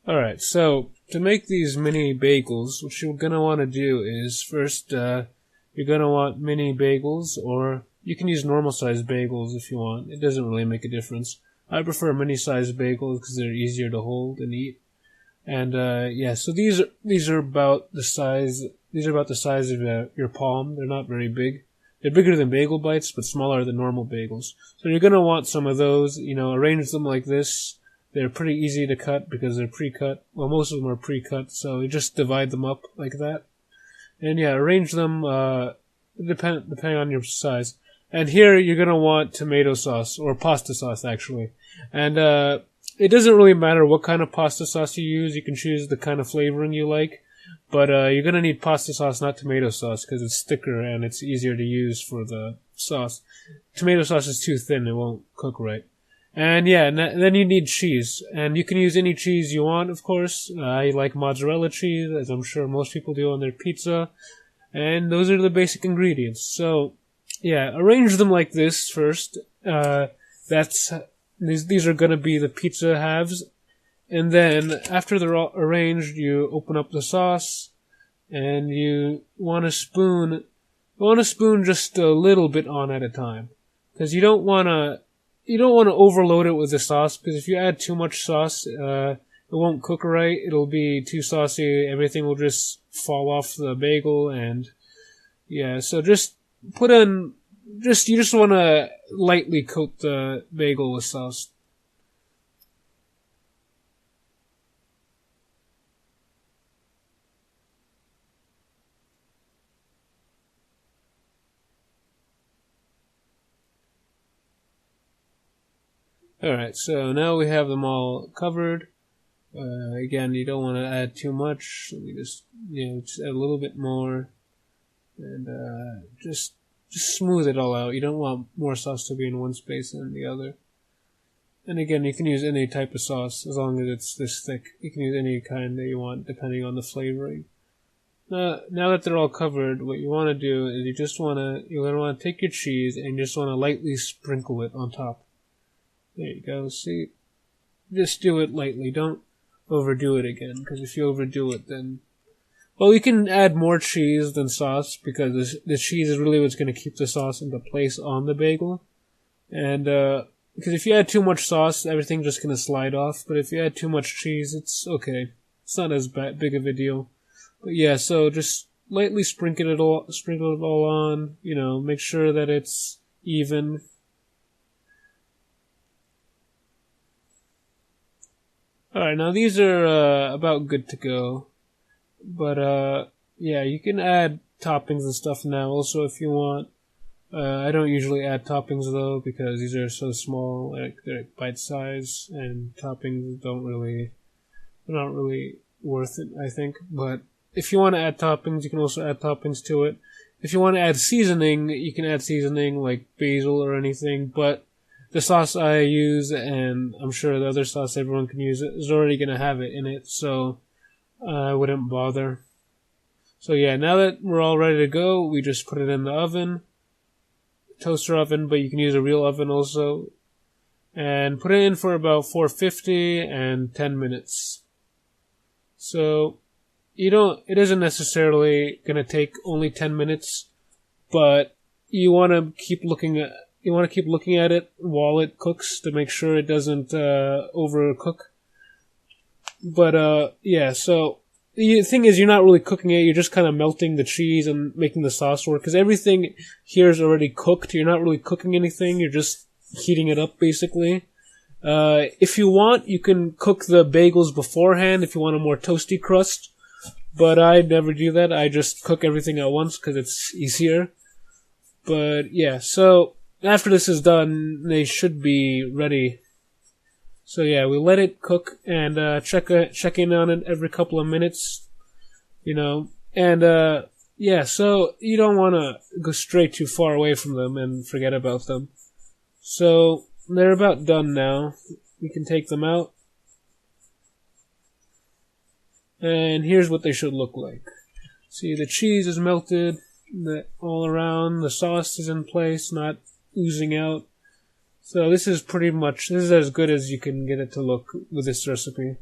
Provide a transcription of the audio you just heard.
Alright, so to make these mini bagels, what you're going to want to do is first, you're going to want mini bagels, or you can use normal sized bagels if you want. It doesn't really make a difference. I prefer mini sized bagels because they're easier to hold and eat. And yeah, so these are about the size. These are about the size of your palm. They're not very big. They're bigger than bagel bites, but smaller than normal bagels. So you're gonna want some of those. Arrange them like this. They're pretty easy to cut because they're pre-cut. Well, most of them are pre-cut, so you just divide them up like that. And yeah, arrange them depending on your size. And here you're gonna want tomato sauce or pasta sauce actually. And it doesn't really matter what kind of pasta sauce you use. You can choose the kind of flavoring you like. But you're going to need pasta sauce, not tomato sauce, because it's thicker and it's easier to use for the sauce. Tomato sauce is too thin. It won't cook right. And yeah, and then you need cheese. And you can use any cheese you want, of course. I like mozzarella cheese, as I'm sure most people do on their pizza. And those are the basic ingredients. So, yeah, arrange them like this first. These are going to be the pizza halves. And then, after they're all arranged, you open up the sauce, and you want to spoon just a little bit on at a time. Because you don't want to overload it with the sauce, because if you add too much sauce, it won't cook right, it'll be too saucy, everything will just fall off the bagel, and yeah, so you just want to lightly coat the bagel with sauce. Alright, so now we have them all covered. Again, you don't want to add too much. Let me just add a little bit more. And just smooth it all out. You don't want more sauce to be in one space than the other. And again, you can use any type of sauce as long as it's this thick. You can use any kind that you want depending on the flavoring. Now that they're all covered, what you want to do is you're going to want to take your cheese and you just want to lightly sprinkle it on top. There you go, see? Just do it lightly, don't overdo it again, because if you overdo it then... Well, you can add more cheese than sauce, because the cheese is really what's going to keep the sauce into place on the bagel. And, because if you add too much sauce, everything's just going to slide off, but if you add too much cheese, it's okay. It's not as big of a deal. But yeah, so just lightly sprinkle it all on, make sure that it's even. Alright, now these are about good to go. But yeah, you can add toppings and stuff now also if you want. I don't usually add toppings though because these are so small, they're bite size, and toppings they're not really worth it, I think. But if you want to add toppings, you can also add toppings to it. If you want to add seasoning, you can add seasoning like basil or anything, but the sauce I use, and I'm sure the other sauce everyone can use, is already going to have it in it, so I wouldn't bother. So yeah, now that we're all ready to go, we just put it in the oven, toaster oven, but you can use a real oven also, and put it in for about 450 and 10 minutes. So it isn't necessarily going to take only 10 minutes, but you want to keep looking at it while it cooks to make sure it doesn't overcook. But yeah, so the thing is, you're not really cooking it, you're just kind of melting the cheese and making the sauce work, because everything here is already cooked. You're not really cooking anything, you're just heating it up basically. If you want, you can cook the bagels beforehand if you want a more toasty crust, but I never do that. I just cook everything at once because it's easier. But yeah, so after this is done, they should be ready. So yeah, we let it cook and check in on it every couple of minutes, and yeah, so you don't want to go straight too far away from them and forget about them. So they're about done now. We can take them out. And here's what they should look like. See, the cheese is melted all around, the sauce is in place, not oozing out. So this is as good as you can get it to look with this recipe.